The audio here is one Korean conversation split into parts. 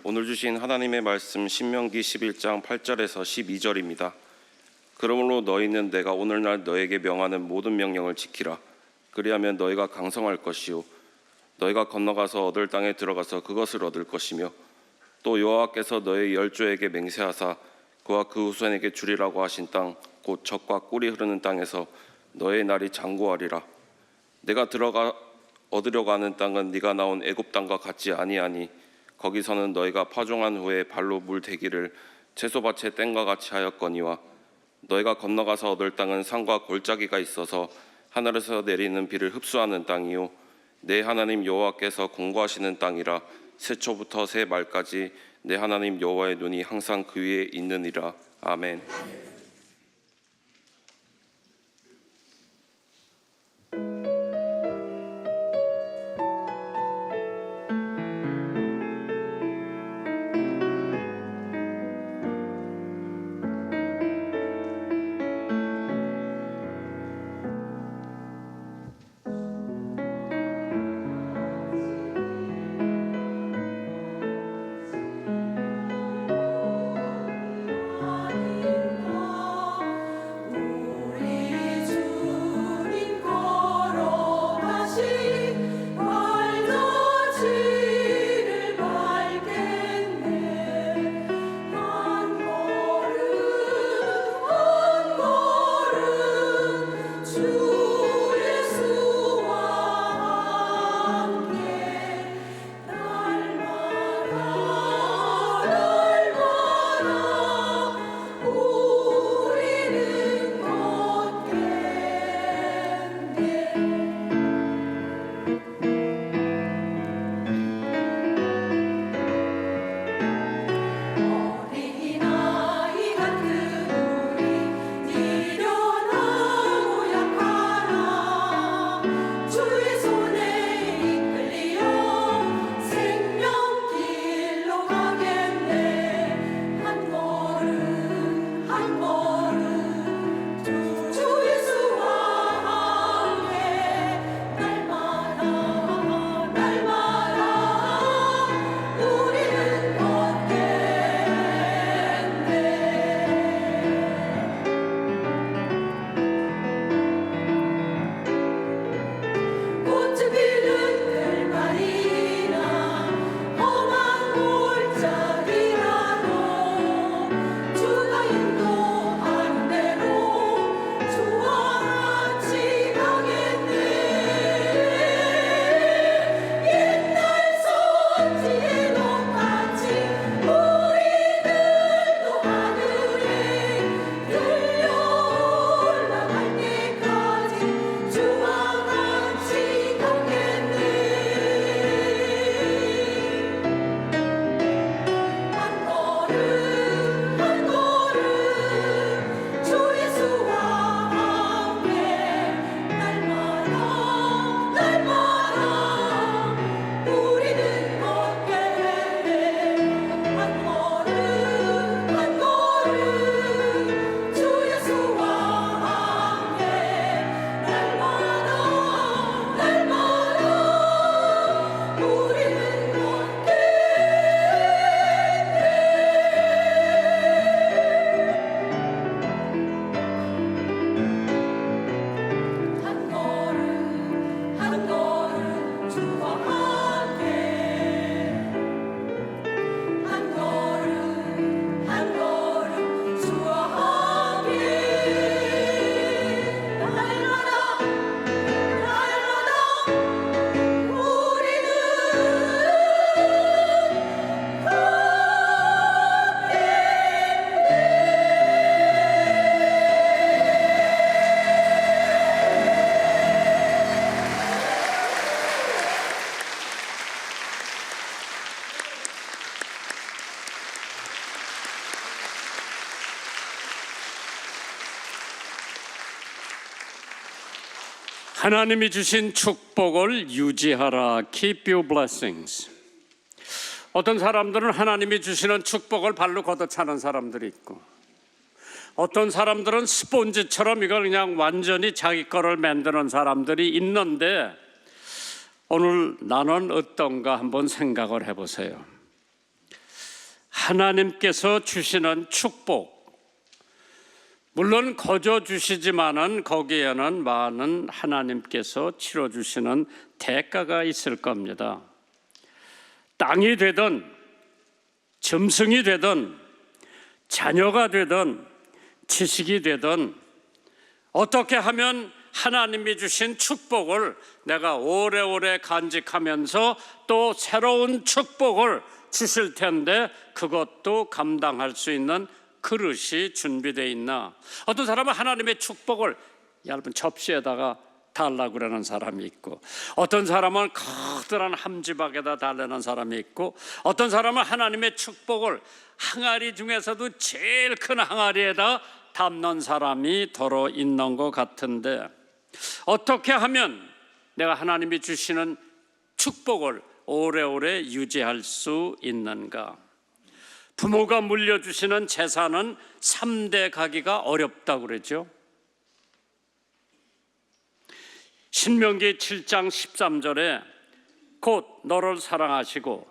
오늘 주신 하나님의 말씀 신명기 11장 8절에서 12절입니다. 그러므로 너희는 내가 오늘날 너에게 명하는 모든 명령을 지키라. 그리하면 너희가 강성할 것이요 너희가 건너가서 얻을 땅에 들어가서 그것을 얻을 것이며 또 여호와께서 너희 열조에게 맹세하사 그와 그 후손에게 주리라고 하신 땅 곧 젖과 꿀이 흐르는 땅에서 너의 날이 장구하리라. 내가 들어가 얻으려고 하는 땅은 네가 나온 애굽 땅과 같지 아니하니 거기서는 너희가 파종한 후에 발로 물 대기를 채소밭의 땡과 같이 하였거니와 너희가 건너가서 얻을 땅은 산과 골짜기가 있어서 하늘에서 내리는 비를 흡수하는 땅이요 내 하나님 여호와께서 공고하시는 땅이라. 새초부터 새 말까지 내 하나님 여호와의 눈이 항상 그 위에 있느니라. 아멘. 하나님이 주신 축복을 유지하라. Keep your blessings. 어떤 사람들은 하나님이 주시는 축복을 발로 걷어차는 사람들이 있고, 어떤 사람들은 스폰지처럼 이걸 그냥 완전히 자기 거를 만드는 사람들이 있는데, 오늘 나는 어떤가 한번 생각을 해보세요. 하나님께서 주시는 축복, 물론 거저 주시지만은 거기에는 많은 하나님께서 치러주시는 대가가 있을 겁니다. 땅이 되든 짐승이 되든 자녀가 되든 지식이 되든 어떻게 하면 하나님이 주신 축복을 내가 오래오래 간직하면서 또 새로운 축복을 주실 텐데 그것도 감당할 수 있는 그릇이 준비되어 있나? 어떤 사람은 하나님의 축복을 얇은 접시에다가 달라고 그러는 사람이 있고, 어떤 사람은 커다란 함지박에다 달라는 사람이 있고, 어떤 사람은 하나님의 축복을 항아리 중에서도 제일 큰 항아리에다 담는 사람이 더러 있는 것 같은데, 어떻게 하면 내가 하나님이 주시는 축복을 오래오래 유지할 수 있는가? 부모가 물려주시는 재산은 3대 가기가 어렵다고 그러죠. 신명기 7장 13절에 곧 너를 사랑하시고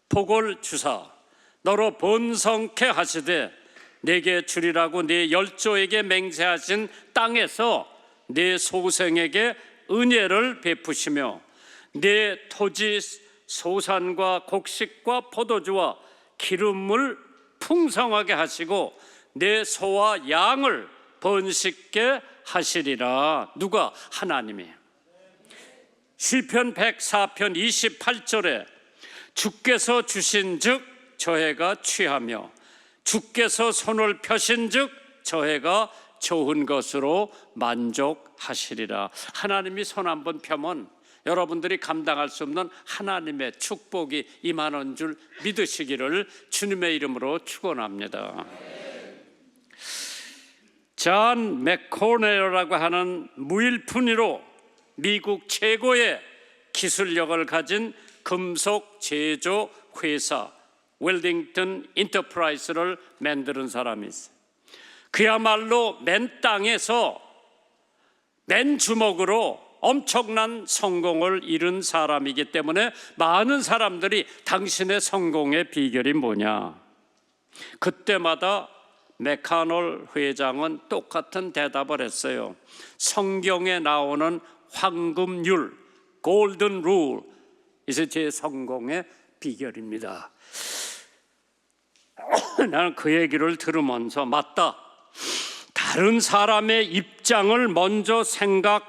복을 주사 너로 번성케 하시되 내게 주리라고 네 열조에게 맹세하신 땅에서 네 소생에게 은혜를 베푸시며 네 토지 소산과 곡식과 포도주와 기름을 풍성하게 하시고 내 소와 양을 번식게 하시리라. 누가? 하나님이. 시편 104편 28절에 주께서 주신즉 저희가 취하며 주께서 손을 펴신즉 저희가 좋은 것으로 만족하시리라. 하나님이 손 한번 펴면 여러분들이 감당할 수 없는 하나님의 축복이 임하는 줄 믿으시기를 주님의 이름으로 축원합니다. 존 맥코넬이라고 하는 무일푼이로 미국 최고의 기술력을 가진 금속 제조 회사 웰딩턴 인터프라이스를 만드는 사람이 있어요. 그야말로 맨 땅에서 맨 주먹으로 엄청난 성공을 이룬 사람이기 때문에 많은 사람들이 당신의 성공의 비결이 뭐냐? 그때마다 맥카놀 회장은 똑같은 대답을 했어요. 성경에 나오는 황금률, 골든 룰, 이제 제 성공의 비결입니다. 나는 그 얘기를 들으면서 맞다. 다른 사람의 입장을 먼저 생각하는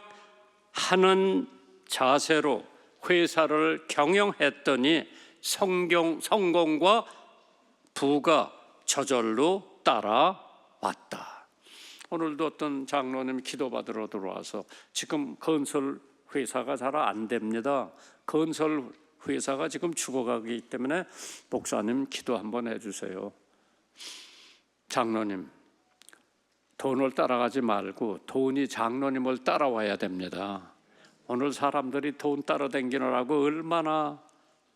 자세로 회사를 경영했더니 성공과 부가 저절로 따라왔다. 오늘도 어떤 장로님 기도받으러 들어와서 지금 건설 회사가 잘 안 됩니다. 건설 회사가 지금 죽어가기 때문에 목사님 기도 한번 해주세요. 장로님, 돈을 따라가지 말고 돈이 장로님을 따라와야 됩니다. 오늘 사람들이 돈 따라다니느라고 얼마나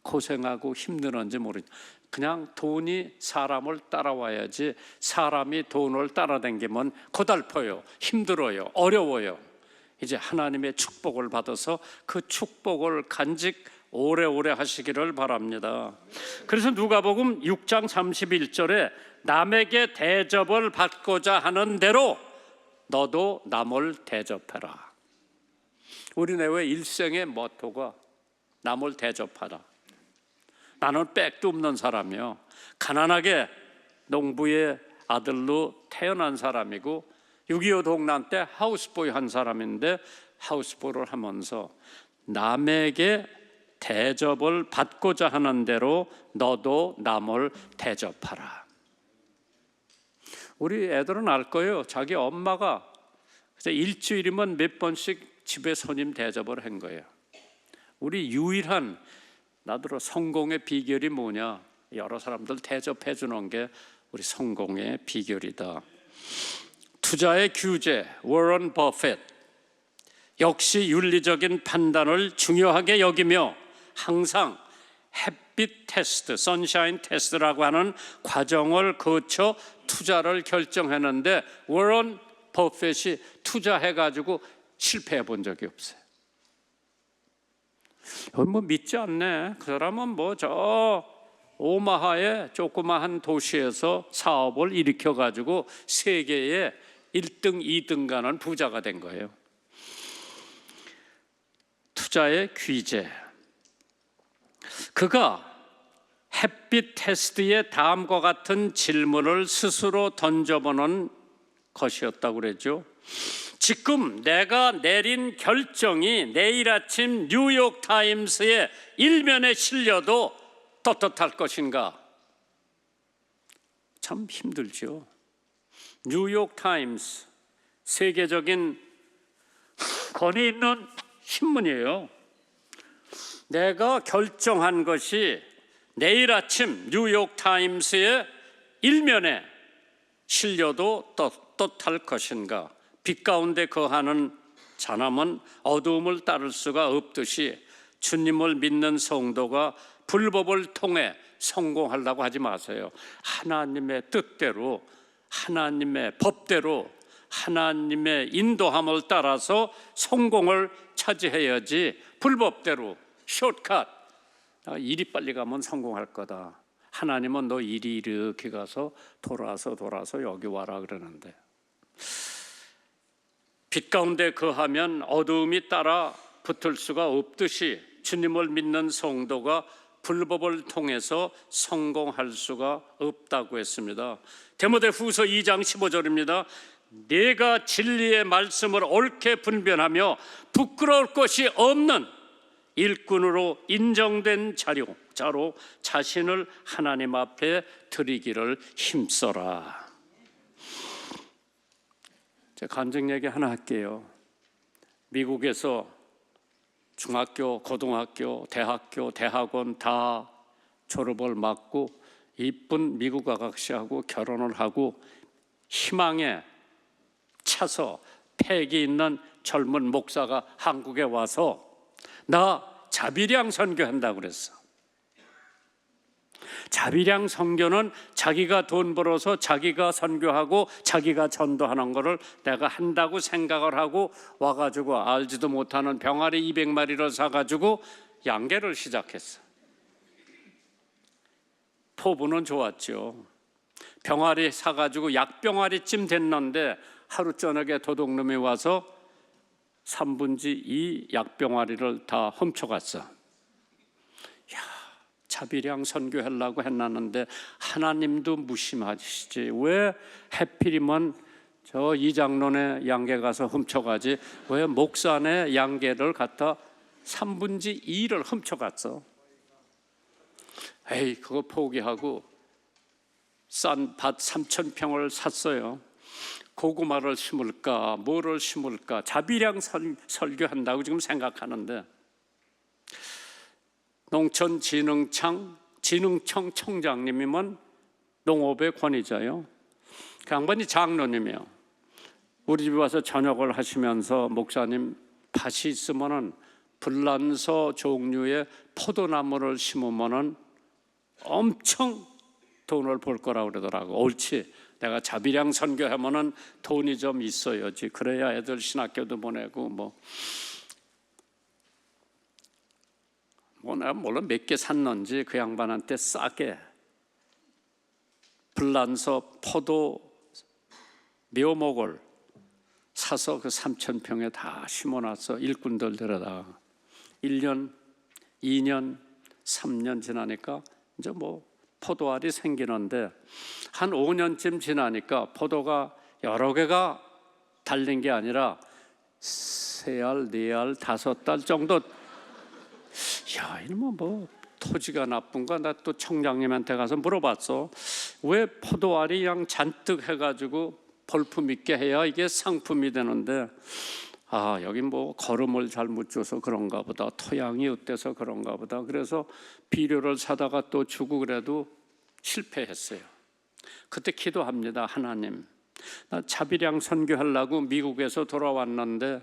고생하고 힘드는지 모르겠어요. 그냥 돈이 사람을 따라와야지 사람이 돈을 따라다니면 고달퍼요, 힘들어요, 어려워요. 이제 하나님의 축복을 받아서 그 축복을 간직 오래오래 하시기를 바랍니다. 그래서 누가복음 6장 31절에 남에게 대접을 받고자 하는 대로 너도 남을 대접해라. 우리네 왜 일생의 모토가 남을 대접하라. 나는 백도 없는 사람이요, 가난하게 농부의 아들로 태어난 사람이고 6.25 동란 때 하우스보이 한 사람인데 하우스보이를 하면서 남에게 대접을 받고자 하는 대로 너도 남을 대접하라. 우리 애들은 알 거예요. 자기 엄마가 일주일이면 몇 번씩 집에 손님 대접을 한 거예요. 우리 유일한 나더러 성공의 비결이 뭐냐? 여러 사람들 대접해 주는 게 우리 성공의 비결이다. 투자의 규제 워런 버핏 역시 윤리적인 판단을 중요하게 여기며 항상 햇빛 테스트, 선샤인 테스트라고 하는 과정을 거쳐 투자를 결정했는데 워런 버핏이 투자해가지고 실패해 본 적이 없어요. 뭐 믿지 않네. 그 사람은 뭐 저 오마하의 조그마한 도시에서 사업을 일으켜가지고 세계에 1등, 2등 가는 부자가 된 거예요. 투자의 귀재. 그가 햇빛 테스트의 다음과 같은 질문을 스스로 던져보는 것이었다고 그랬죠. 지금 내가 내린 결정이 내일 아침 뉴욕 타임스의 일면에 실려도 떳떳할 것인가? 참 힘들죠. 뉴욕 타임스, 세계적인 권위 있는 신문이에요. 내가 결정한 것이 내일 아침 뉴욕 타임스의 일면에 실려도 떳떳할 것인가? 빛 가운데 거하는 사람은 어두움을 따를 수가 없듯이 주님을 믿는 성도가 불법을 통해 성공하려고 하지 마세요. 하나님의 뜻대로, 하나님의 법대로, 하나님의 인도함을 따라서 성공을 차지해야지 불법대로 숏컷 일이 빨리 가면 성공할 거다. 하나님은 너 일이 이렇게 가서 돌아서 여기 와라 그러는데 빛 가운데 거하면 어두움이 따라 붙을 수가 없듯이 주님을 믿는 성도가 불법을 통해서 성공할 수가 없다고 했습니다. 디모데후서 2장 15절입니다. 내가 진리의 말씀을 옳게 분별하며 부끄러울 것이 없는 일꾼으로 인정된 자로 자신을 하나님 앞에 드리기를 힘써라. 제가 간증 얘기 하나 할게요. 미국에서 중학교, 고등학교, 대학교, 대학원 다 졸업을 맞고 이쁜 미국 아가씨하고 결혼을 하고 희망에 차서 패기 있는 젊은 목사가 한국에 와서 나 자비량 선교한다고 그랬어. 자비량 선교는 자기가 돈 벌어서 자기가 선교하고 자기가 전도하는 거를 내가 한다고 생각을 하고 와가지고 알지도 못하는 병아리 200마리를 사가지고 양계를 시작했어. 포부는 좋았죠. 병아리 사가지고 약병아리쯤 됐는데 하루 저녁에 도둑놈이 와서 3분의 2 약병아리를 다 훔쳐갔어. 자비량 선교하려고 했나는데 하나님도 무심하시지. 왜 해필이면 저 이장론의 양계 가서 훔쳐가지? 왜 목산의 양계를 갖다 3분의 2를 훔쳐갔어? 에이, 그거 포기하고 싼 밭 3,000평을 샀어요. 고구마를 심을까 뭐를 심을까 자비량 설교한다고 지금 생각하는데 농촌진흥청 청장님이면 농업의 권위자요. 그 양반이 장로님이요. 우리 집에 와서 저녁을 하시면서 목사님 밭이 있으면은 불란서 종류의 포도나무를 심으면은 엄청 돈을 벌 거라고 그러더라고. 옳지. 내가 자비량 선교하면은 돈이 좀 있어야지. 그래야 애들 신학교도 보내고 내가 몰라 몇 개 샀는지 그 양반한테 싸게 불란서 포도 묘목을 사서 그 3,000평에 다 심어놨어. 일꾼들 데려다 1년, 2년, 3년 지나니까 이제 포도알이 생기는데 한 5년쯤 지나니까 포도가 여러 개가 달린 게 아니라 3알, 4알, 5달 정도. 야, 이놈은 토지가 나쁜가? 나 또 청장님한테 가서 물어봤어. 왜 포도알이 그냥 잔뜩 해가지고 볼품 있게 해야 이게 상품이 되는데 여긴 거름을 잘못 줘서 그런가 보다. 토양이 어때서 그런가 보다. 그래서 비료를 사다가 또 주고 그래도 실패했어요. 그때 기도합니다. 하나님, 나 자비량 선교하려고 미국에서 돌아왔는데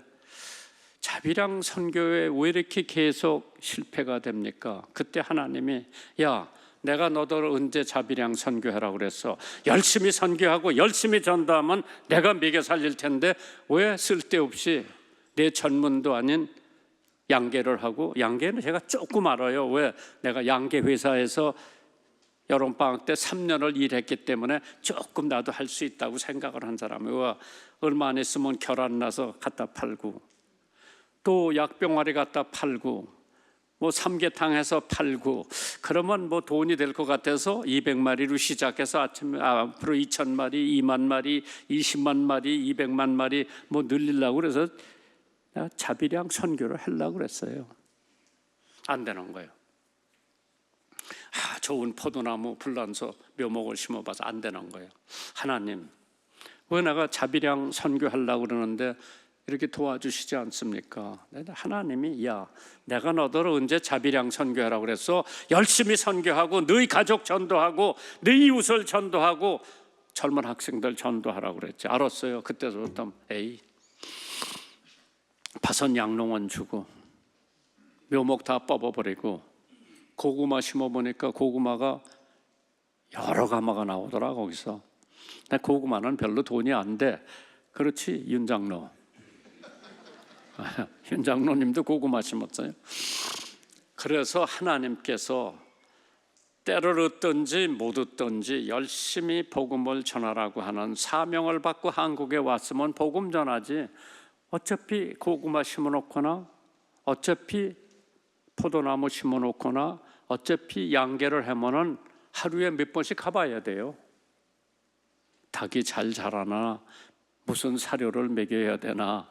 자비랑 선교에 왜 이렇게 계속 실패가 됩니까? 그때 하나님이 야, 내가 너들 언제 자비랑 선교하라고 그랬어? 열심히 선교하고 열심히 전도하면 내가 먹여 살릴 텐데 왜 쓸데없이 내 전문도 아닌 양계를 하고, 양계는 제가 조금 알아요. 왜? 내가 양계 회사에서 여름방학 때 3년을 일했기 때문에 조금 나도 할 수 있다고 생각을 한 사람이고, 얼마 안 있으면 결혼 나서 갖다 팔고, 또 약병아리 갖다 팔고, 뭐 삼계탕 해서 팔고, 그러면 뭐 돈이 될 것 같아서 200마리로 시작해서 앞으로 2,000마리, 2만 마리, 20만 마리, 200만 마리 뭐 늘리려고 그래서 내가 자비랑 선교를 하려고 그랬어요. 안 되는 거예요. 좋은 포도나무 불란서 묘목을 심어봐서 안 되는 거예요. 하나님, 왜 내가 자비랑 선교하려고 그러는데 이렇게 도와주시지 않습니까? 하나님이 야, 내가 너들 언제 자비랑 선교하라고 그랬어? 열심히 선교하고 너희 가족 전도하고 너희 이웃을 전도하고 젊은 학생들 전도하라고 그랬지. 알았어요. 그때부터 에이, 파선 양농원 주고 묘목 다 뽑아버리고 고구마 심어보니까 고구마가 여러 가마가 나오더라. 거기서 고구마는 별로 돈이 안 돼. 그렇지, 윤 장로. 윤 장로님도 고구마 심었어요. 그래서 하나님께서 때를 얻든지 못 얻든지 열심히 복음을 전하라고 하는 사명을 받고 한국에 왔으면 복음 전하지, 어차피 고구마 심어놓거나 어차피 포도나무 심어놓거나 어차피 양계를 하면은 하루에 몇 번씩 가봐야 돼요. 닭이 잘 자라나, 무슨 사료를 먹여야 되나.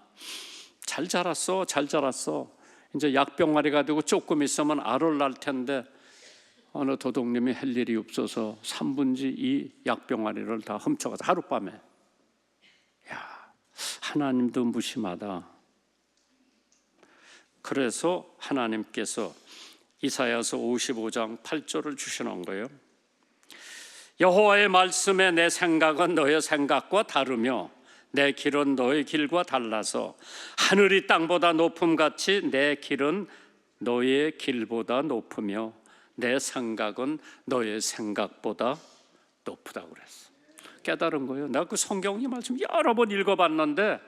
잘 자랐어, 잘 자랐어. 이제 약병아리가 되고 조금 있으면 알을 낳을 텐데 어느 도둑님이 할 일이 없어서 3분지 2 약병아리를 다 훔쳐가서 하룻밤에. 야, 하나님도 무심하다. 그래서 하나님께서 이사야서 55장 8절을 주시는 거예요. 여호와의 말씀에 내 생각은 너의 생각과 다르며 내 길은 너의 길과 달라서 하늘이 땅보다 높음같이 내 길은 너의 길보다 높으며 내 생각은 너의 생각보다 높다고 그랬어. 깨달은 거예요. 내가 그 성경 이 말씀 여러 번 읽어봤는데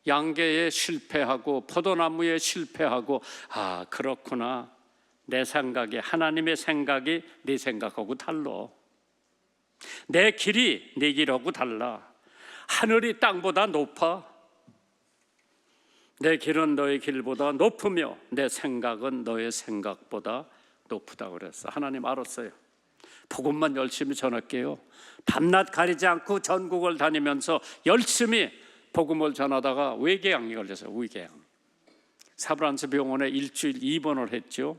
양계에 실패하고 포도나무에 실패하고, 아, 그렇구나. 내 생각이, 하나님의 생각이 네 생각하고 달라. 내 길이 네 길하고 달라. 하늘이 땅보다 높아. 내 길은 너의 길보다 높으며 내 생각은 너의 생각보다 높다고 그랬어. 하나님 알았어요. 복음만 열심히 전할게요. 밤낮 가리지 않고 전국을 다니면서 열심히 복음을 전하다가 외궤양이 걸려서 위궤양. 사브란스 병원에 일주일 입원을 했죠.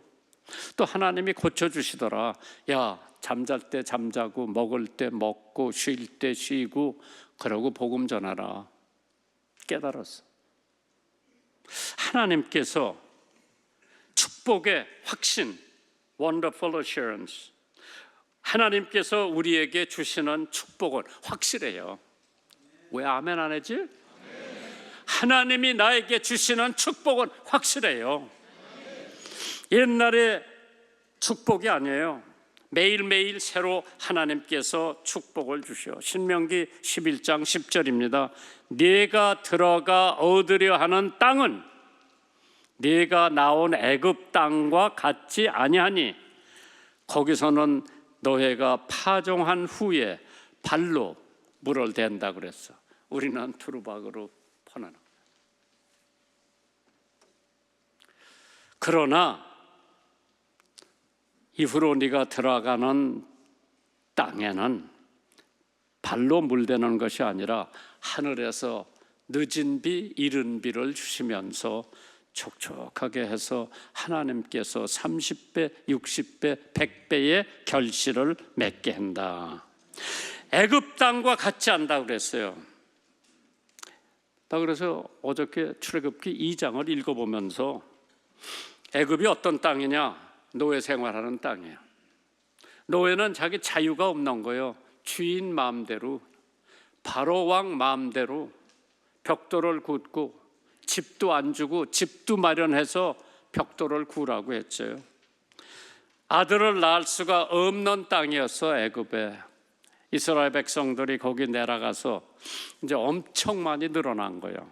또 하나님이 고쳐주시더라. 야, 잠잘 때 잠자고 먹을 때 먹고 쉴 때 쉬고 그러고 복음 전하라. 깨달았어. 하나님께서 축복의 확신, wonderful assurance, 하나님께서 우리에게 주시는 축복은 확실해요. 왜 아멘 안 하지? 하나님이 나에게 주시는 축복은 확실해요. 옛날에 축복이 아니에요. 매일매일 새로 하나님께서 축복을 주셔. 신명기 11장 10절입니다. 네가 들어가 얻으려 하는 땅은 네가 나온 애굽 땅과 같지 아니하니 거기서는 너희가 파종한 후에 발로 물을 댄다 그랬어. 우리는 두루박으로 퍼내는 거야. 그러나 이후로 네가 들어가는 땅에는 발로 물대는 것이 아니라 하늘에서 늦은 비, 이른 비를 주시면서 촉촉하게 해서 하나님께서 30배, 60배, 100배의 결실을 맺게 한다. 애굽 땅과 같지 않다 그랬어요. 나 그래서 어저께 출애굽기 2장을 읽어보면서 애굽이 어떤 땅이냐? 노예 생활하는 땅이에요. 노예는 자기 자유가 없는 거예요. 주인 마음대로, 바로 왕 마음대로 벽돌을 굽고 집도 안 주고 집도 마련해서 벽돌을 구우라고 했죠. 아들을 낳을 수가 없는 땅이었어. 애굽에 이스라엘 백성들이 거기 내려가서 이제 엄청 많이 늘어난 거예요.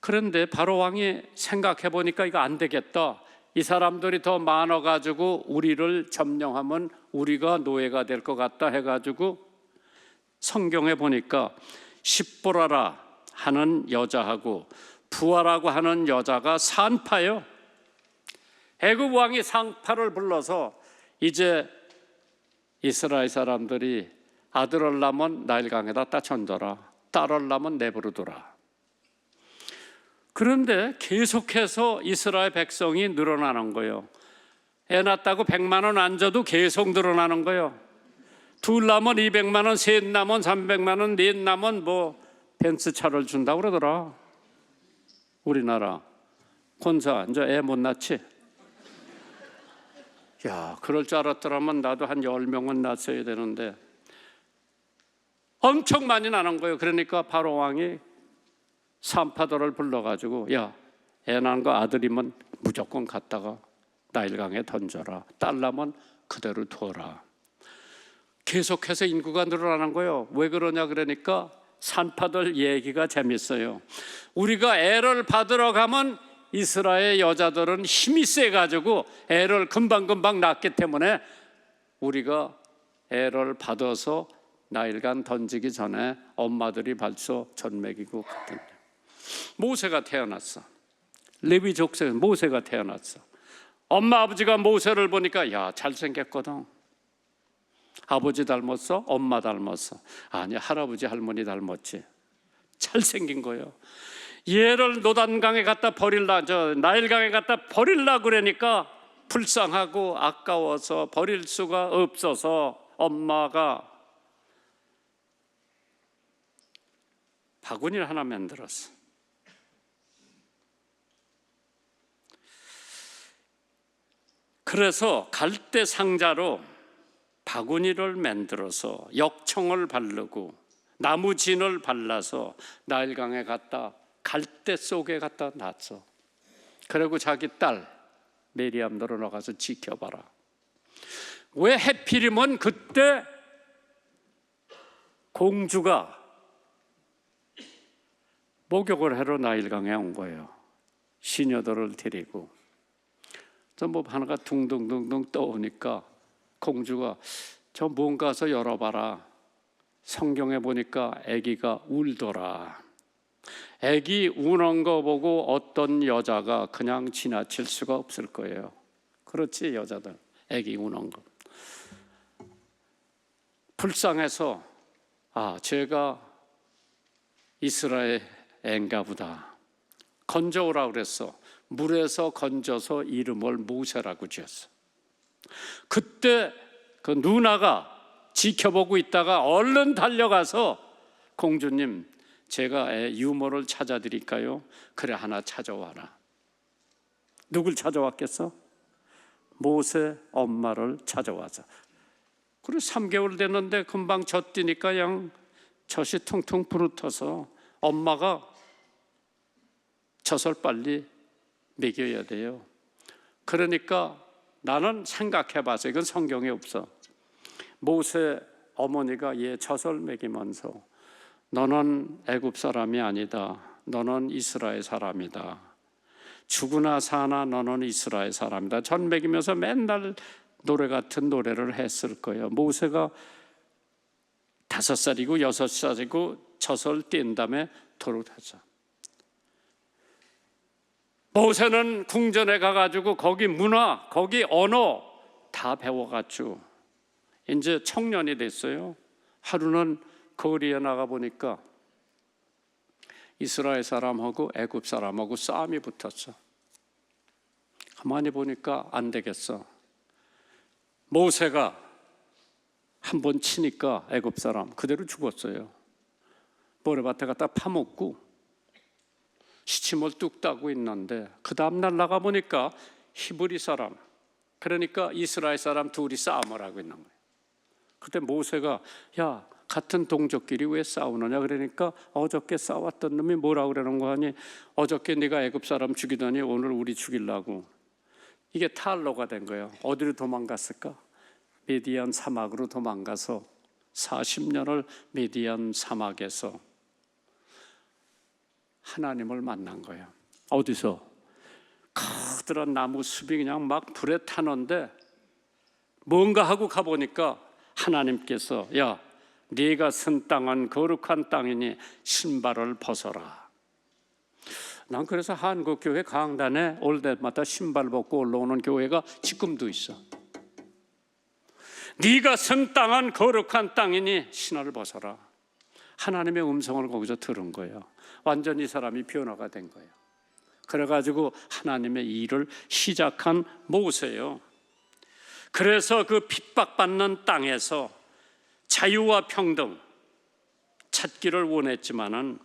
그런데 바로 왕이 생각해 보니까 이거 안 되겠다. 이 사람들이 더 많아가지고 우리를 점령하면 우리가 노예가 될 것 같다 해가지고 성경에 보니까 십보라라 하는 여자하고 부하라고 하는 여자가 산파요. 애굽 왕이 산파를 불러서 이제 이스라엘 사람들이 아들을 낳으면 나일강에다 던져라, 딸을 낳으면 내버려둬라. 그런데 계속해서 이스라엘 백성이 늘어나는 거예요. 애 낳았다고 100만 원 안 줘도 계속 늘어나는 거예요. 둘 낳으면 200만 원, 셋 낳으면 300만 원, 넷 낳으면 뭐 벤츠차를 준다고 그러더라. 우리나라 권사 이제 애 못 낳지? 야, 그럴 줄 알았더라면 나도 한 10명은 낳았어야 되는데 엄청 많이 나는 거예요. 그러니까 바로 왕이 산파들을 불러가지고 야, 애 낳은 거 아들이면 무조건 갖다가 나일강에 던져라. 딸 낳으면 그대로 둬라. 계속해서 인구가 늘어나는 거예요. 왜 그러냐 그러니까 산파들 얘기가 재밌어요. 우리가 애를 받으러 가면 이스라엘 여자들은 힘이 세가지고 애를 금방금방 낳기 때문에 우리가 애를 받아서 나일강 던지기 전에 엄마들이 벌써 젖 먹이고 갔던데. 모세가 태어났어. 레위 족속 모세가 태어났어. 엄마 아버지가 모세를 보니까 야, 잘생겼거든. 아버지 닮았어? 엄마 닮았어? 아니, 할아버지 할머니 닮았지. 잘생긴 거예요. 얘를 노단강에 갖다 버릴라, 나일강에 갖다 버릴라 그러니까 불쌍하고 아까워서 버릴 수가 없어서 엄마가 바구니를 하나 만들었어. 그래서 갈대 상자로 바구니를 만들어서 역청을 바르고 나무 진을 발라서 나일강에 갖다 갈대 속에 갖다 놨어. 그리고 자기 딸 메리암 너로 나가서 지켜봐라. 왜 해필이면 그때 공주가 목욕을 하러 나일강에 온 거예요. 시녀들을 데리고. 뭐 하나가 둥둥둥둥 떠오니까 공주가 저 문 가서 열어봐라. 성경에 보니까 아기가 울더라. 아기 우는 거 보고 어떤 여자가 그냥 지나칠 수가 없을 거예요. 그렇지, 여자들 아기 우는 거 불쌍해서 아, 제가 이스라엘 애인가 보다. 건져오라 그랬어. 물에서 건져서 이름을 모세라고 지었어. 그때 그 누나가 지켜보고 있다가 얼른 달려가서 공주님, 제가 애 유모를 찾아드릴까요? 그래, 하나 찾아와라. 누굴 찾아왔겠어? 모세 엄마를 찾아와서. 그래, 3개월 됐는데 금방 젖뛰니까 그냥 젖이 퉁퉁 부르터서 엄마가 젖을 빨리 먹여야 돼요. 그러니까 나는 생각해봐서, 이건 성경에 없어. 모세 어머니가 얘 젖을 먹이면서 너는 애굽 사람이 아니다. 너는 이스라엘 사람이다. 죽으나 사나 너는 이스라엘 사람이다. 젖 먹이면서 맨날 노래 같은 노래를 했을 거예요. 모세가 5살이고 6살이고 젖을 뗀 다음에 돌아왔어. 모세는 궁전에 가가지고 거기 문화, 거기 언어 다 배워가지고 이제 청년이 됐어요. 하루는 거리에 나가 보니까 이스라엘 사람하고 애굽 사람하고 싸움이 붙었어. 가만히 보니까 안 되겠어. 모세가 한 번 치니까 애굽 사람 그대로 죽었어요. 모래밭에 갖다 파먹고 시침을 뚝 따고 있는데 그 다음날 나가보니까 히브리 사람, 그러니까 이스라엘 사람 둘이 싸움을 하고 있는 거예요. 그때 모세가 야 같은 동족끼리 왜 싸우느냐 그러니까 어저께 싸웠던 놈이 뭐라고 그러는 거 하니 어저께 네가 애굽 사람 죽이더니 오늘 우리 죽이려고. 이게 탈로가 된 거예요. 어디로 도망갔을까? 미디안 사막으로 도망가서 40년을 미디안 사막에서 하나님을 만난 거예요. 어디서? 커다란 나무 숲이 그냥 막 불에 타는데 뭔가 하고 가보니까 하나님께서 야 네가 선 땅은 거룩한 땅이니 신발을 벗어라. 난 그래서 한국교회 강단에 올 때마다 신발 벗고 올라오는 교회가 지금도 있어. 네가 선 땅은 거룩한 땅이니 신을 벗어라. 하나님의 음성을 거기서 들은 거예요. 완전히 사람이 변화가 된 거예요. 그래가지고 하나님의 일을 시작한 모세예요. 그래서 그 핍박받는 땅에서 자유와 평등 찾기를 원했지만은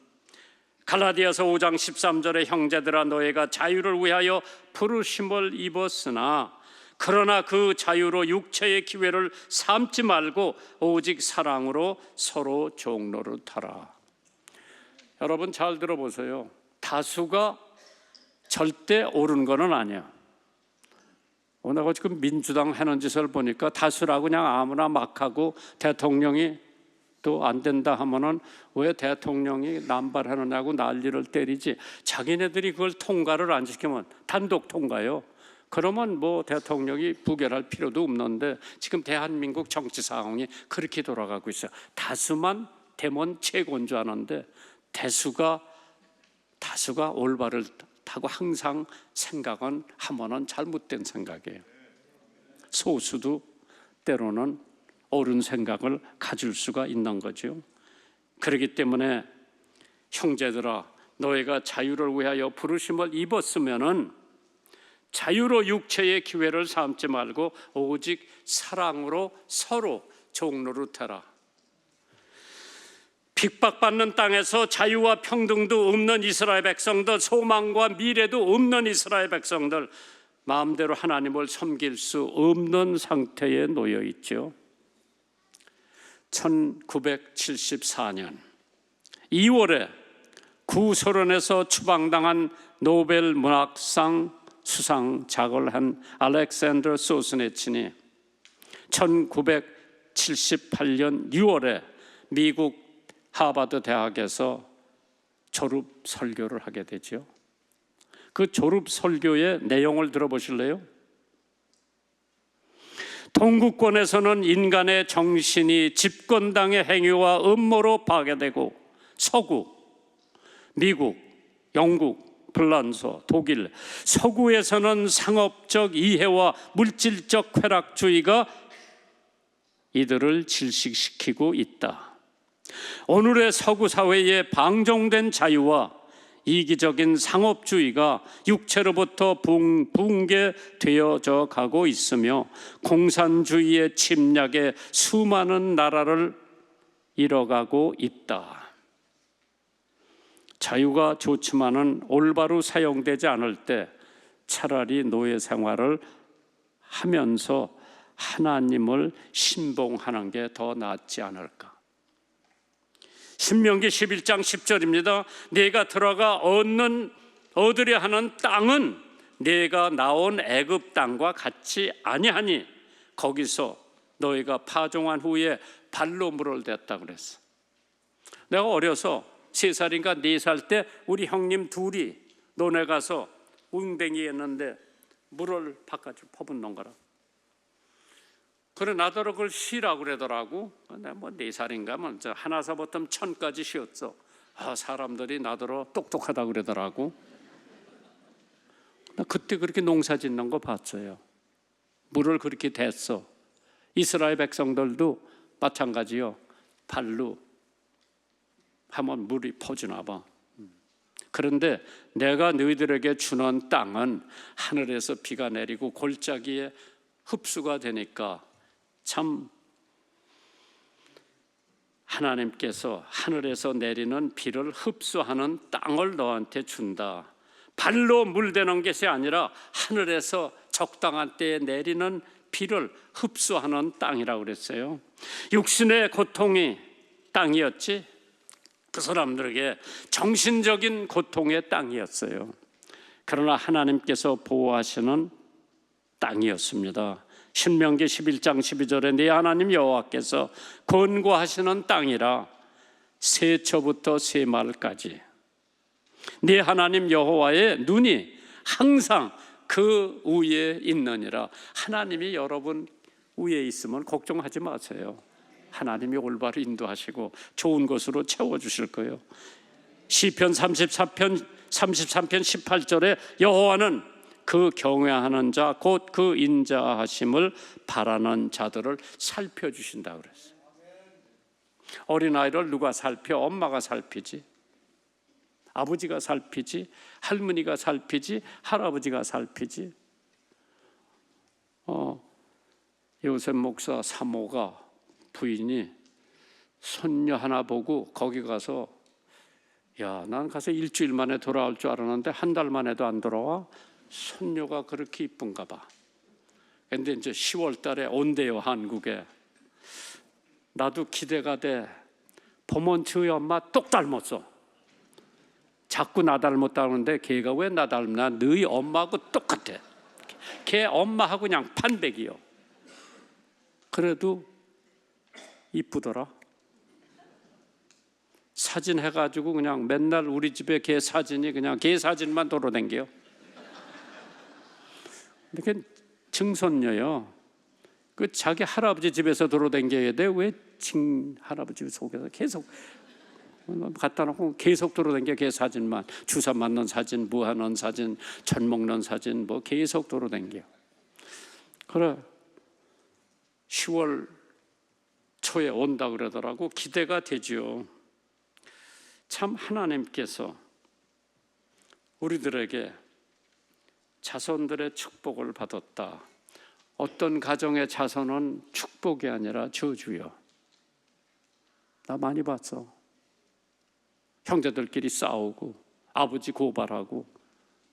갈라디아서 5장 13절에 형제들아 너희가 자유를 위하여 부르심을 입었으나 그러나 그 자유로 육체의 기회를 삼지 말고 오직 사랑으로 서로 종노릇하라. 여러분 잘 들어보세요. 다수가 절대 옳은 거는 아니야. 내가 지금 민주당 하는 짓을 보니까 다수라고 그냥 아무나 막 하고 대통령이 또 안 된다 하면은 왜 대통령이 남발하느냐고 난리를 때리지. 자기네들이 그걸 통과를 안 시키면 단독 통과요. 그러면 뭐 대통령이 부결할 필요도 없는데 지금 대한민국 정치 상황이 그렇게 돌아가고 있어요. 다수만 되면 최고인 줄 아는데 다수가 올바를 하고 항상 생각은 하면은 잘못된 생각이에요. 소수도 때로는 옳은 생각을 가질 수가 있는 거죠. 그렇기 때문에 형제들아 너희가 자유를 위하여 부르심을 입었으면은 자유로 육체의 기회를 삼지 말고 오직 사랑으로 서로 종노릇하라. 핍박받는 땅에서 자유와 평등도 없는 이스라엘 백성들, 소망과 미래도 없는 이스라엘 백성들, 마음대로 하나님을 섬길 수 없는 상태에 놓여 있죠. 1974년 2월에 구소련에서 추방당한 노벨 문학상 수상작을 한 알렉산더 소스네친이 1978년 6월에 미국 하버드 대학에서 졸업 설교를 하게 되죠. 그 졸업 설교의 내용을 들어보실래요? 동구권에서는 인간의 정신이 집권당의 행위와 음모로 파괴되고 서구, 미국, 영국, 불란서, 독일, 서구에서는 상업적 이해와 물질적 쾌락주의가 이들을 질식시키고 있다. 오늘의 서구 사회의 방종된 자유와 이기적인 상업주의가 육체로부터 붕괴되어져 가고 있으며 공산주의의 침략에 수많은 나라를 잃어가고 있다. 자유가 좋지만은 올바로 사용되지 않을 때 차라리 노예 생활을 하면서 하나님을 신봉하는 게 더 낫지 않을까. 신명기 11장 10절입니다. 네가 들어가 얻으려 하는 땅은 네가 나온 애굽 땅과 같이 아니하니 거기서 너희가 파종한 후에 발로 물을 댔다 그랬어. 내가 어려서 3살인가 4살 때 우리 형님 둘이 논에 가서 웅댕이 했는데 물을 바깥으로 퍼붓는 거라. 그래 나더러 그걸 쉬라고 그러더라고. 내가 뭐 4살인가 뭐 하나서부터 1000까지 쉬었어. 사람들이 나더러 똑똑하다고 그러더라고. 나 그때 그렇게 농사 짓는 거 봤어요. 물을 그렇게 댔어. 이스라엘 백성들도 마찬가지요. 발로 하면 물이 퍼지나 봐. 그런데 내가 너희들에게 주는 땅은 하늘에서 비가 내리고 골짜기에 흡수가 되니까 참 하나님께서 하늘에서 내리는 비를 흡수하는 땅을 너한테 준다. 발로 물대는 것이 아니라 하늘에서 적당한 때에 내리는 피를 흡수하는 땅이라고 그랬어요. 육신의 고통이 땅이었지, 그 사람들에게 정신적인 고통의 땅이었어요. 그러나 하나님께서 보호하시는 땅이었습니다. 신명기 11장 12절에 네 하나님 여호와께서 권고하시는 땅이라 세초부터 세말까지 네 하나님 여호와의 눈이 항상 그 위에 있느니라. 하나님이 여러분 위에 있으면 걱정하지 마세요. 하나님이 올바로 인도하시고 좋은 것으로 채워주실 거예요. 시편 33편 18절에 여호와는 그 경외하는 자 곧 그 인자하심을 바라는 자들을 살펴주신다 그랬어요. 어린아이를 누가 살펴? 엄마가 살피지, 아버지가 살피지, 할머니가 살피지, 할아버지가 살피지. 요셉 목사 사모가 부인이 손녀 하나 보고 거기 가서 야, 난 가서 일주일 만에 돌아올 줄 알았는데 한 달 만에도 안 돌아와. 손녀가 그렇게 이쁜가 봐. 근데 이제 10월 달에 온대요, 한국에. 나도 기대가 돼. 버몬트의 엄마 똑 닮았어. 자꾸 나 닮았다는데 걔가 왜 나 닮나? 너희 엄마하고 똑같아. 걔 엄마하고 그냥 판백이요. 그래도 이쁘더라. 사진 해가지고 그냥 맨날 우리 집에 걔 사진이 그냥 걔 사진만 돌아다녀요. 이렇게 증손녀요. 그 자기 할아버지 집에서 돌아다녀야 돼. 왜 할아버지 속에서 계속 갖다 놓고 계속 돌아다녀. 걔 사진만, 주사 맞는 사진, 무하는 사진, 젖 먹는 사진, 뭐 계속 돌아다녀. 그래 10월 초에 온다 그러더라고. 기대가 되지요. 참 하나님께서 우리들에게 자손들의 축복을 받았다. 어떤 가정의 자손은 축복이 아니라 저주요. 나 많이 봤어. 형제들끼리 싸우고 아버지 고발하고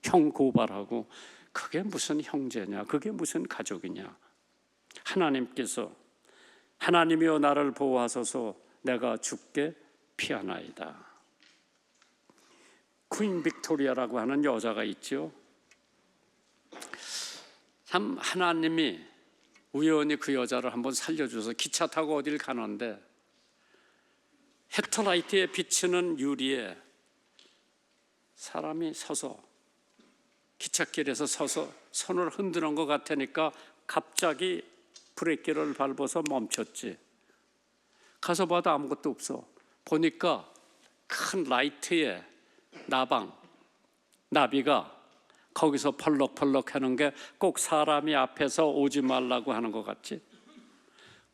형 고발하고. 그게 무슨 형제냐, 그게 무슨 가족이냐. 하나님께서 하나님이여 나를 보호하소서 내가 죽게 피하나이다. 퀸 빅토리아라고 하는 여자가 있죠. 참 하나님이 우연히 그 여자를 한번 살려줘서 기차 타고 어딜 가는데 헤드라이트에 비치는 유리에 사람이 서서 기찻길에서 서서 손을 흔드는 것 같으니까 갑자기 브레이크를 밟아서 멈췄지. 가서 봐도 아무것도 없어. 보니까 큰 라이트에 나비가 거기서 펄럭펄럭 하는 게 꼭 사람이 앞에서 오지 말라고 하는 것 같지.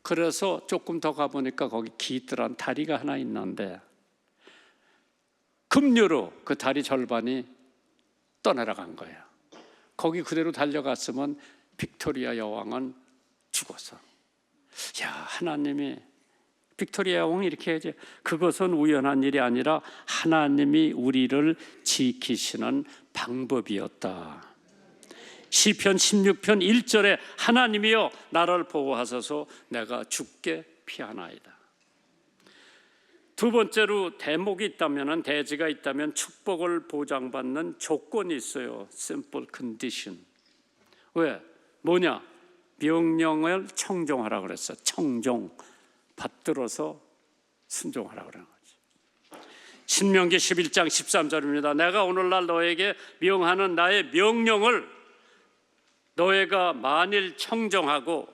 그래서 조금 더 가보니까 거기 기틀한 다리가 하나 있는데 급류로 그 다리 절반이 떠내려간 거야. 거기 그대로 달려갔으면 빅토리아 여왕은 죽었어. 야, 하나님이 빅토리아 여왕이 이렇게 해야지. 그것은 우연한 일이 아니라 하나님이 우리를 지키시는 방법이었다. 시편 16편 1절에 하나님이여 나를 보호하소서 내가 죽게 피하나이다. 두 번째로 대목이 있다면, 대지가 있다면 축복을 보장받는 조건이 있어요. simple condition. 왜? 뭐냐? 명령을 청종하라 그랬어. 청종. 받들어서 순종하라 그러는 거지. 신명기 11장 13절입니다. 내가 오늘날 너에게 명하는 나의 명령을 너희가 만일 청정하고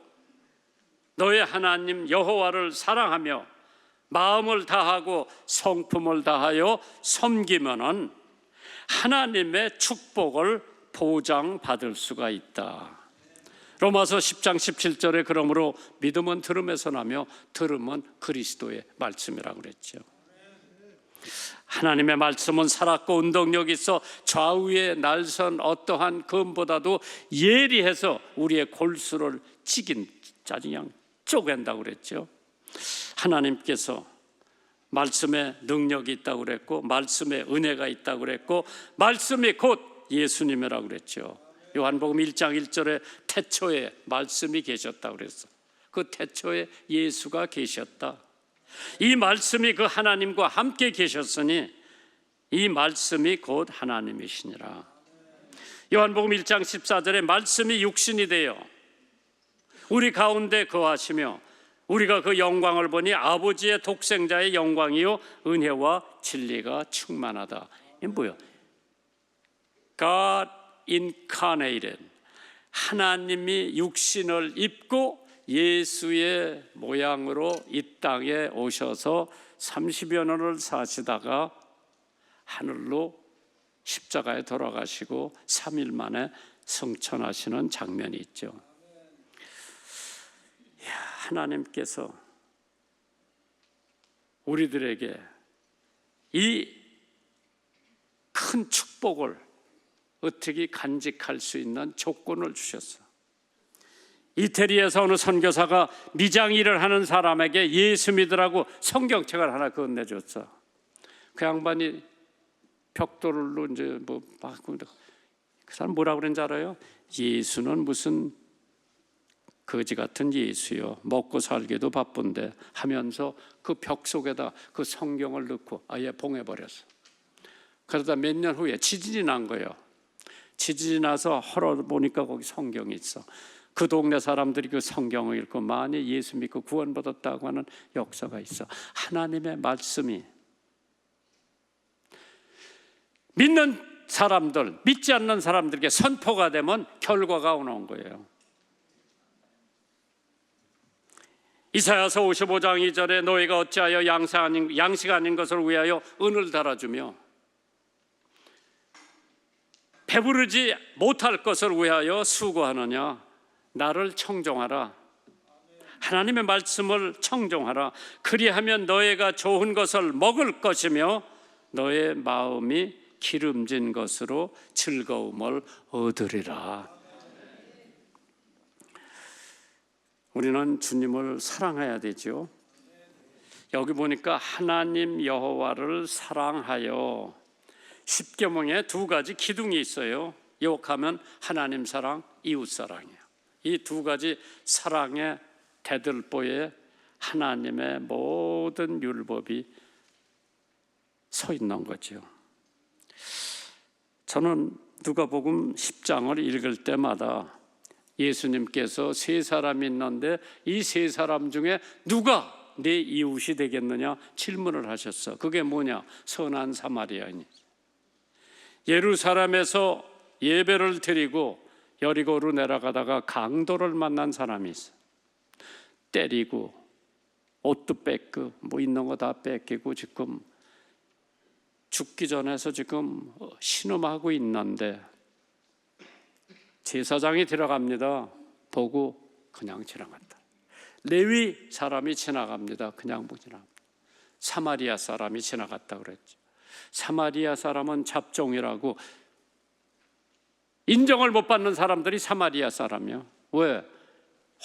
너의 하나님 여호와를 사랑하며 마음을 다하고 성품을 다하여 섬기면은 하나님의 축복을 보장받을 수가 있다. 로마서 10장 17절에 그러므로 믿음은 들음에서 나며 들음은 그리스도의 말씀이라고 그랬죠. 하나님의 말씀은 살았고 운동력이 있어 좌우에 날선 어떠한 검보다도 예리해서 우리의 골수를 짜증냥 쪼갠다고 그랬죠. 하나님께서 말씀에 능력이 있다고 그랬고 말씀에 은혜가 있다고 그랬고 말씀이 곧 예수님이라고 그랬죠. 요한복음 1장 1절에 태초에 말씀이 계셨다 그랬어. 그 태초에 예수가 계셨다. 이 말씀이 그 하나님과 함께 계셨으니 이 말씀이 곧 하나님이시니라. 요한복음 1장 14절에 말씀이 육신이 되어 우리 가운데 거하시며 우리가 그 영광을 보니 아버지의 독생자의 영광이요 은혜와 진리가 충만하다. 이게 뭐야? God incarnated, 하나님이 육신을 입고 예수의 모양으로 이 땅에 오셔서 30여 년을 사시다가 하늘로 십자가에 돌아가시고 3일 만에 승천하시는 장면이 있죠. 하나님께서 우리들에게 이 큰 축복을 어떻게 간직할 수 있는 조건을 주셨어. 이태리에서 어느 선교사가 미장 일을 하는 사람에게 예수 믿으라고 성경책을 하나 건네줬어. 그 양반이 벽돌로 이제 그 사람 뭐라 그랬는지 알아요? 예수는 무슨 거지 같은 예수요, 먹고 살기도 바쁜데 하면서 그 벽 속에다 그 성경을 넣고 아예 봉해버렸어. 그러다 몇 년 후에 지진이 난 거예요. 지진이 나서 헐어보니까 거기 성경이 있어. 그 동네 사람들이 그 성경을 읽고 많이 예수 믿고 구원받았다고 하는 역사가 있어. 하나님의 말씀이 믿는 사람들, 믿지 않는 사람들에게 선포가 되면 결과가 오는 거예요. 이사야서 55장 2절에 너희가 어찌하여 양식 아닌 것을 위하여 은을 달아주며 배부르지 못할 것을 위하여 수고하느냐. 나를 청종하라. 하나님의 말씀을 청종하라. 그리하면 너희가 좋은 것을 먹을 것이며 너의 마음이 기름진 것으로 즐거움을 얻으리라. 우리는 주님을 사랑해야 되죠. 여기 보니까 하나님 여호와를 사랑하여, 십계명에 두 가지 기둥이 있어요. 욕하면 하나님 사랑, 이웃 사랑이에요. 이 두 가지 사랑의 대들보에 하나님의 모든 율법이 서 있는 거죠. 저는 누가복음 10장을 읽을 때마다 예수님께서 세 사람이 있는데 이 세 사람 중에 누가 내 이웃이 되겠느냐 질문을 하셨어. 그게 뭐냐? 선한 사마리아인이. 예루살렘에서 예배를 드리고 여리고로 내려가다가 강도를 만난 사람이 있어. 때리고 옷도 뺏고 뭐 있는 거 다 뺏기고 지금 죽기 전에서 지금 신음하고 있는데 제사장이 들어갑니다. 보고 그냥 지나갔다. 레위 사람이 지나갑니다. 그냥 지나갑니다. 사마리아 사람이 지나갔다 그랬죠. 사마리아 사람은 잡종이라고 인정을 못 받는 사람들이 사마리아 사람이요. 왜?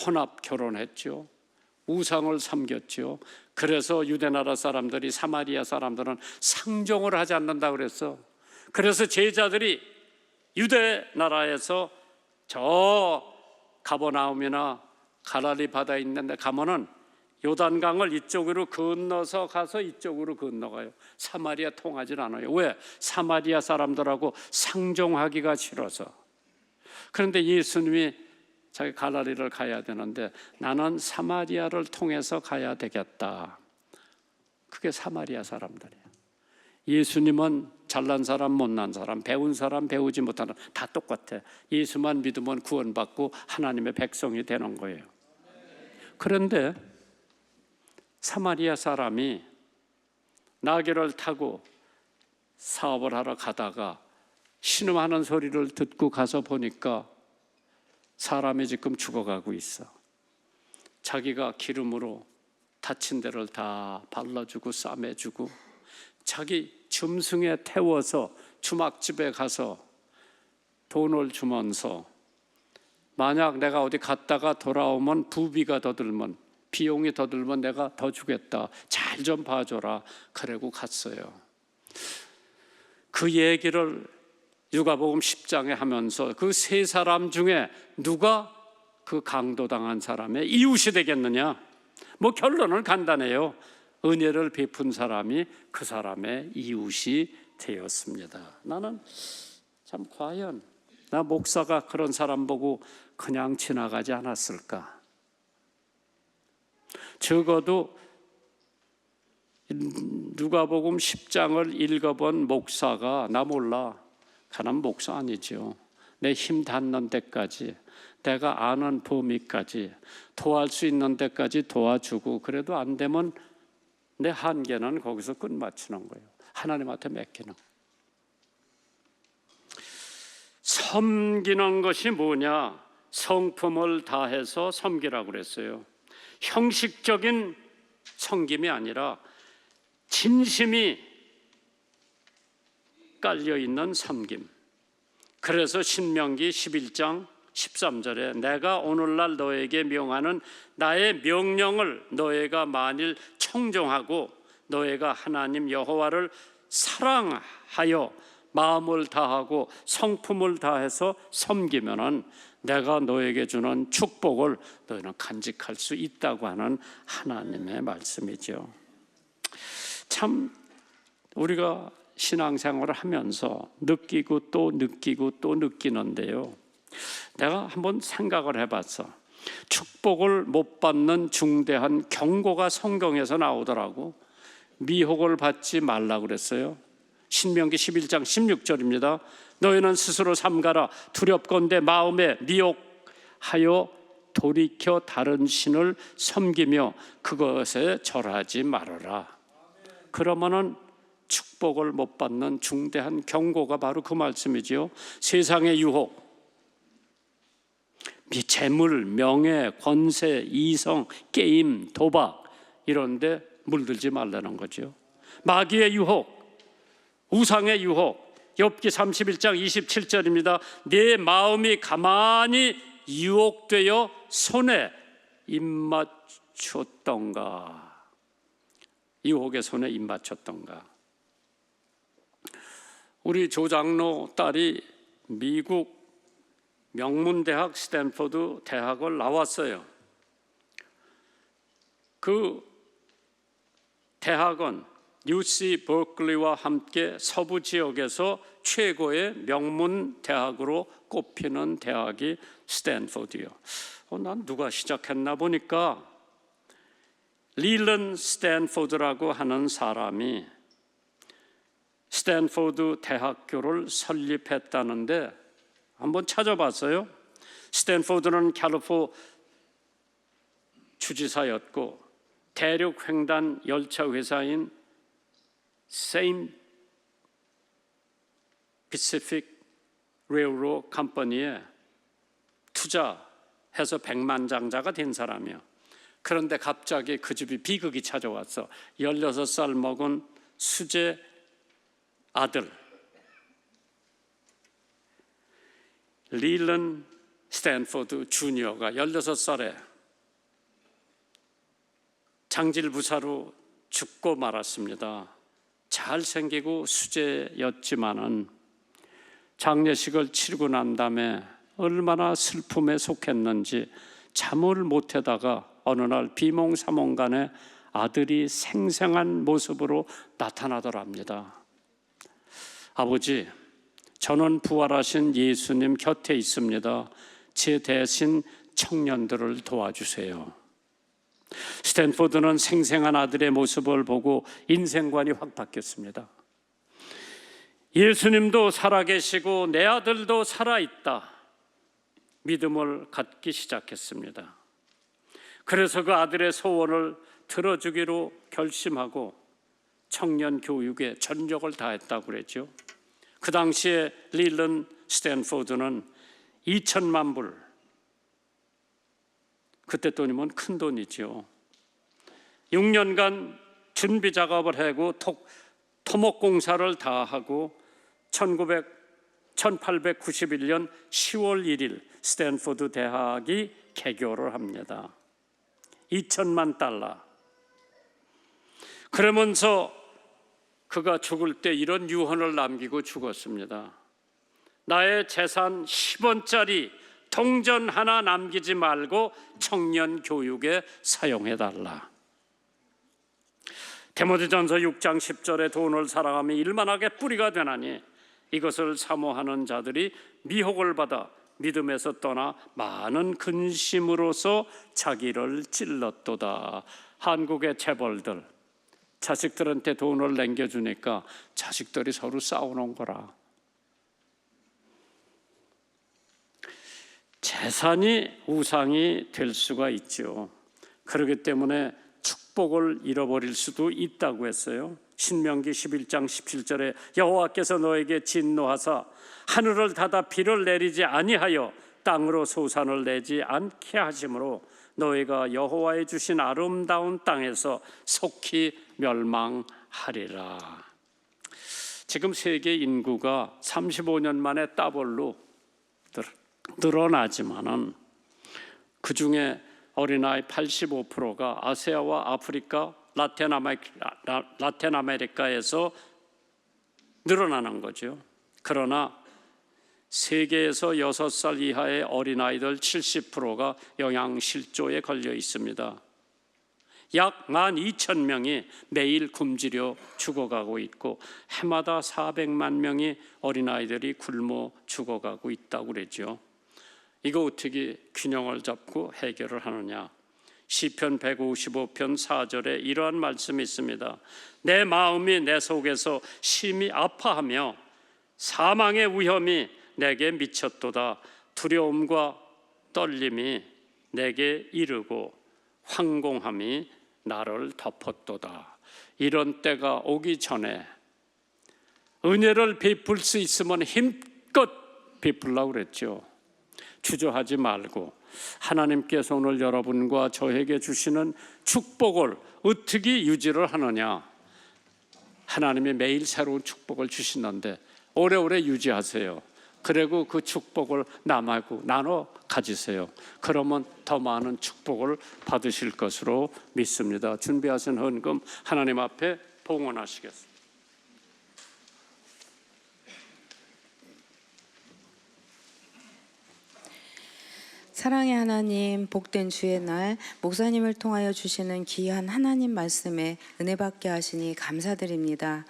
혼합 결혼했죠. 우상을 섬겼죠. 그래서 유대나라 사람들이 사마리아 사람들은 상종을 하지 않는다 그랬어. 그래서 제자들이 유대나라에서 저 가버나움이나 갈릴리 바다에 있는 데 가면은 요단강을 이쪽으로 건너서 가서 이쪽으로 건너가요. 사마리아 통하지 않아요. 왜? 사마리아 사람들하고 상종하기가 싫어서. 그런데 예수님이 자기 갈릴리를 가야 되는데 나는 사마리아를 통해서 가야 되겠다. 그게 사마리아 사람들이에요. 예수님은 잘난 사람, 못난 사람, 배운 사람, 배우지 못하는 사람 다 똑같아. 예수만 믿으면 구원받고 하나님의 백성이 되는 거예요. 그런데 사마리아 사람이 나귀를 타고 사업을 하러 가다가 신음하는 소리를 듣고 가서 보니까 사람이 지금 죽어가고 있어. 자기가 기름으로 다친 데를 다 발라주고 싸매주고 자기 짐승에 태워서 주막집에 가서 돈을 주면서 만약 내가 어디 갔다가 돌아오면 부비가 더 들면 비용이 더 들면 내가 더 주겠다. 잘 좀 봐줘라. 그러고 갔어요. 그 얘기를 누가복음 10장에 하면서 그 세 사람 중에 누가 그 강도당한 사람의 이웃이 되겠느냐? 뭐 결론은 간단해요. 은혜를 베푼 사람이 그 사람의 이웃이 되었습니다. 나는 참 과연 나 목사가 그런 사람 보고 그냥 지나가지 않았을까? 적어도 누가복음 10장을 읽어본 목사가 나 몰라. 가난 목사 아니죠. 내 힘 닿는 데까지, 내가 아는 범위까지, 도와줄 수 있는 데까지 도와주고, 그래도 안 되면 내 한계는 거기서 끝마치는 거예요. 하나님한테 맡기는. 섬기는 것이 뭐냐? 성품을 다해서 섬기라고 그랬어요. 형식적인 섬김이 아니라 진심이 깔려있는 섬김. 그래서 신명기 11장 13절에 내가 오늘날 너에게 명하는 나의 명령을 너희가 만일 청종하고 너희가 하나님 여호와를 사랑하여 마음을 다하고 성품을 다해서 섬기면은 내가 너에게 주는 축복을 너희는 간직할 수 있다고 하는 하나님의 말씀이죠. 참 우리가 신앙생활을 하면서 느끼고 또 느끼고 또 느끼는데요, 내가 한번 생각을 해봤어. 축복을 못 받는 중대한 경고가 성경에서 나오더라고. 미혹을 받지 말라고 그랬어요. 신명기 11장 16절입니다. 너희는 스스로 삼가라. 두렵건대 마음에 미혹하여 돌이켜 다른 신을 섬기며 그것에 절하지 말아라. 그러면은 축복을 못 받는 중대한 경고가 바로 그 말씀이지요. 세상의 유혹, 재물, 명예, 권세, 이성, 게임, 도박 이런 데 물들지 말라는 거죠. 마귀의 유혹, 우상의 유혹, 욥기 31장 27절입니다. 내 마음이 가만히 유혹되어 손에 입맞췄던가, 유혹의 손에 입맞췄던가. 우리 조장로 딸이 미국 명문대학 스탠포드 대학을 나왔어요. 그 대학은 UC 버클리와 함께 서부 지역에서 최고의 명문 대학으로 꼽히는 대학이 스탠포드요. 난 누가 시작했나 보니까 릴런 스탠포드라고 하는 사람이 스탠포드 대학교를 설립했다는데 한번 찾아봤어요. 스탠포드는 캘리포니아 주지사였고 대륙 횡단 열차 회사인 Same Pacific Railroad 컴퍼니에 투자해서 백만장자가 된 사람이야. 그런데 갑자기 그 집이 비극이 찾아왔어. 16살 먹은 수제 아들 릴런 스탠포드 주니어가 16살에 장질부사로 죽고 말았습니다. 잘생기고 수제였지만은 장례식을 치르고 난 다음에 얼마나 슬픔에 속했는지 잠을 못 하다가 어느 날 비몽사몽간에 아들이 생생한 모습으로 나타나더랍니다. 아버지, 저는 부활하신 예수님 곁에 있습니다. 제 대신 청년들을 도와주세요. 스탠포드는 생생한 아들의 모습을 보고 인생관이 확 바뀌었습니다. 예수님도 살아계시고 내 아들도 살아있다. 믿음을 갖기 시작했습니다. 그래서 그 아들의 소원을 들어주기로 결심하고 청년 교육에 전력을 다했다고 그랬죠. 그 당시에 릴런 스탠포드는 2천만 불, 그때 돈이면 큰 돈이죠. 6년간 준비 작업을 하고 토목공사를 다 하고 1891년 10월 1일 스탠포드 대학이 개교를 합니다. 2천만 달러. 그러면서 그가 죽을 때 이런 유언을 남기고 죽었습니다. 나의 재산 10원짜리 동전 하나 남기지 말고 청년 교육에 사용해달라. 디모데전서 6장 10절에 돈을 사랑하며 일만하게 뿌리가 되나니 이것을 사모하는 자들이 미혹을 받아 믿음에서 떠나 많은 근심으로서 자기를 찔렀도다. 한국의 재벌들 자식들한테 돈을 남겨주니까 자식들이 서로 싸우는 거라. 재산이 우상이 될 수가 있죠. 그렇기 때문에 축복을 잃어버릴 수도 있다고 했어요. 신명기 11장 17절에 여호와께서 너에게 진노하사 하늘을 닫아 비를 내리지 아니하여 땅으로 소산을 내지 않게 하심으로 너희가 여호와의 주신 아름다운 땅에서 속히 멸망하리라. 지금 세계 인구가 35년 만에 더블로 늘어나지만은 그 중에 어린아이 85%가 아시아와 아프리카, 라틴 아메리카에서 늘어나는 거죠. 그러나 세계에서 6살 이하의 어린아이들 70%가 영양실조에 걸려 있습니다. 약 12,000명이 매일 굶주려 죽어가고 있고 해마다 400만 명의 어린아이들이 굶어 죽어가고 있다고 그러죠. 이거 어떻게 균형을 잡고 해결을 하느냐? 시편 155편 4절에 이러한 말씀이 있습니다. 내 마음이 내 속에서 심히 아파하며 사망의 위험이 내게 미쳤도다. 두려움과 떨림이 내게 이르고 황공함이 나를 덮었도다. 이런 때가 오기 전에 은혜를 베풀 수 있으면 힘껏 베풀라고 그랬죠. 주저하지 말고 하나님께서 오늘 여러분과 저에게 주시는 축복을 어떻게 유지를 하느냐. 하나님이 매일 새로운 축복을 주시는데 오래오래 유지하세요. 그리고 그 축복을 남하고 나눠 가지세요. 그러면 더 많은 축복을 받으실 것으로 믿습니다. 준비하신 헌금 하나님 앞에 봉헌하시겠습니다. 사랑의 하나님, 복된 주의 날 목사님을 통하여 주시는 귀한 하나님 말씀에 은혜 받게 하시니 감사드립니다.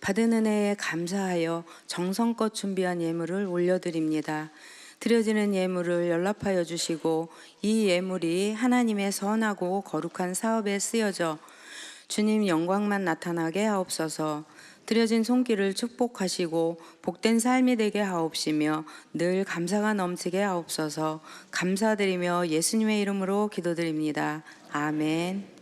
받은 은혜에 감사하여 정성껏 준비한 예물을 올려드립니다. 드려지는 예물을 연락하여 주시고 이 예물이 하나님의 선하고 거룩한 사업에 쓰여져 주님 영광만 나타나게 하옵소서. 드려진 손길을 축복하시고 복된 삶이 되게 하옵시며 늘 감사가 넘치게 하옵소서. 감사드리며 예수님의 이름으로 기도드립니다. 아멘.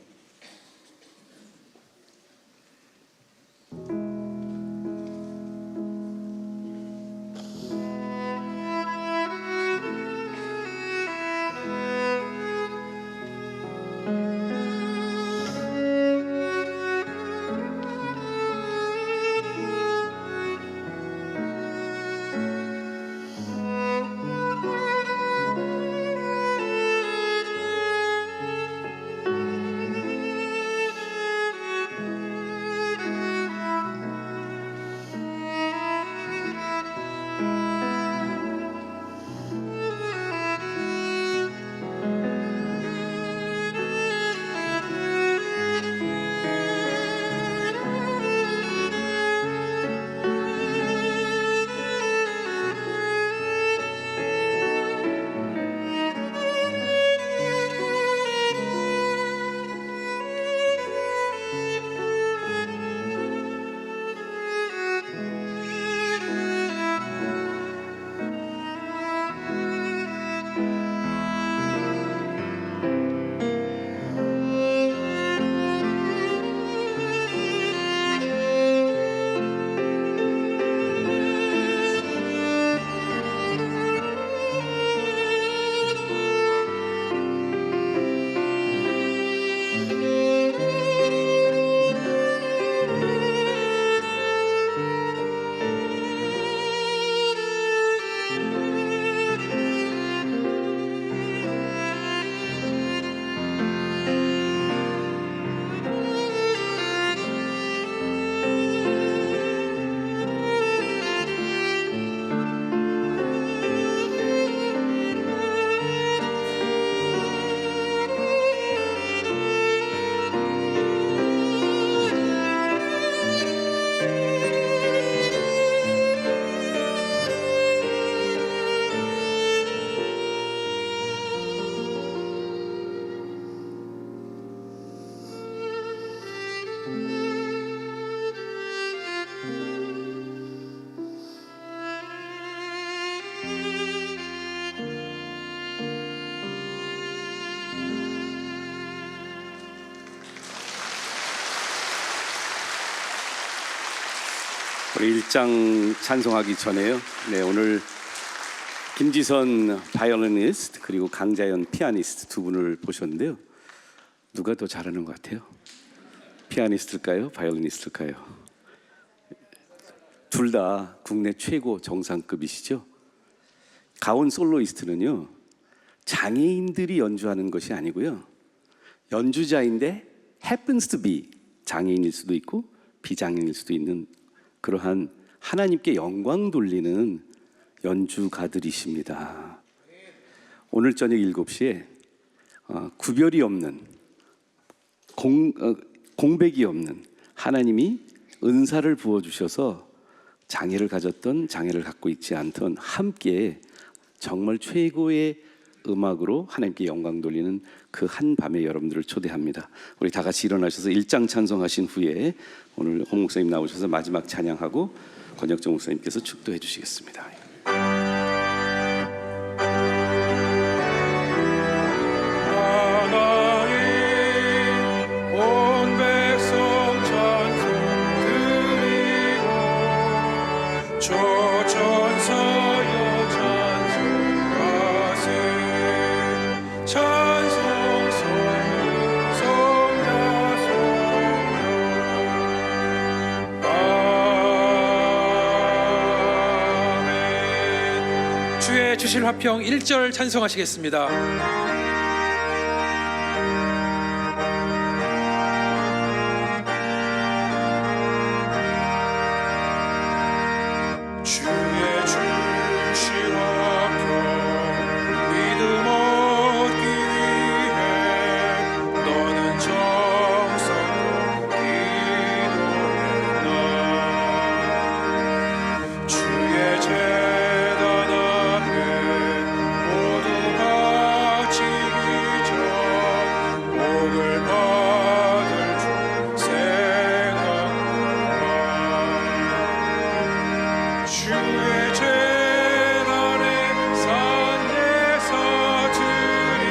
우리 1장 찬송하기 전에요. 네, 오늘 김지선 바이올리니스트 그리고 강자연 피아니스트 두 분을 보셨는데요. 누가 더 잘하는 것 같아요? 피아니스트일까요? 바이올리니스트일까요? 둘 다 국내 최고 정상급이시죠. 가온 솔로이스트는요, 장애인들이 연주하는 것이 아니고요, 연주자인데 happens to be 장애인일 수도 있고 비장애인일 수도 있는 그러한 하나님께 영광 돌리는 연주가들이십니다. 오늘 저녁 7시에 구별이 없는 공백이 없는 하나님이 은사를 부어주셔서 장애를 가졌던 장애를 갖고 있지 않던 함께 정말 최고의 음악으로 하나님께 영광 돌리는 그 한밤에 여러분들을 초대합니다. 우리 다 같이 일어나셔서 1장 찬송하신 후에 오늘 홍 목사님 나오셔서 마지막 찬양하고 권혁정 목사님께서 축도해 주시겠습니다. 주의 주실 화평 1절 찬송하시겠습니다. 주의 주실 화평 믿음 얻기 위해 너는 정성으로 기도했나. 주의 재단 앞에 모두 바치기 전 복을 받을 줄 생각하라. 주의 재단에 산제사 드린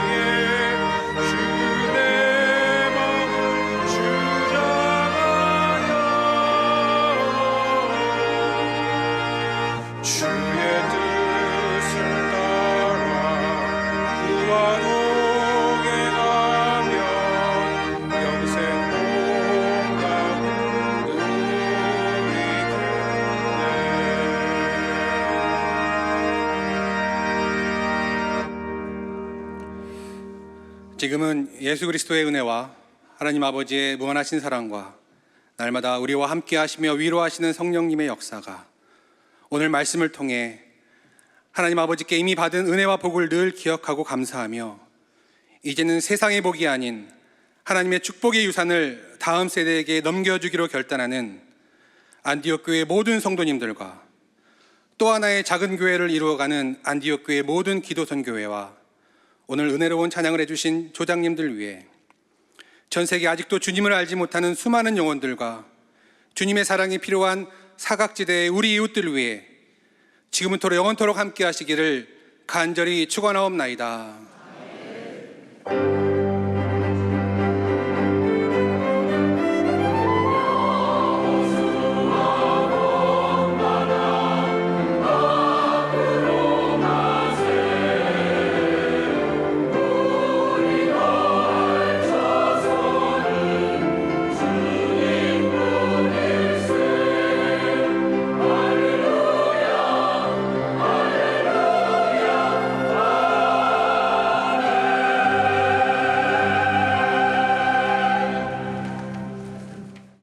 후에 주의 마음을 주장하여 주의 뜻을 따라 구와 동행하면 영생 복락을 누리겠네. 지금은 예수 그리스도의 은혜와 하나님 아버지의 무한하신 사랑과 날마다 우리와 함께 하시며 위로하시는 성령님의 역사가 오늘 말씀을 통해 하나님 아버지께 이미 받은 은혜와 복을 늘 기억하고 감사하며 이제는 세상의 복이 아닌 하나님의 축복의 유산을 다음 세대에게 넘겨주기로 결단하는 안디옥 교회 모든 성도님들과 또 하나의 작은 교회를 이루어가는 안디옥 교회 모든 기도선교회와 오늘 은혜로운 찬양을 해주신 조장님들 위해 전 세계 아직도 주님을 알지 못하는 수많은 영혼들과 주님의 사랑이 필요한 사각지대의 우리 이웃들 위해 지금부터 영원토록 함께 하시기를 간절히 축원하옵나이다.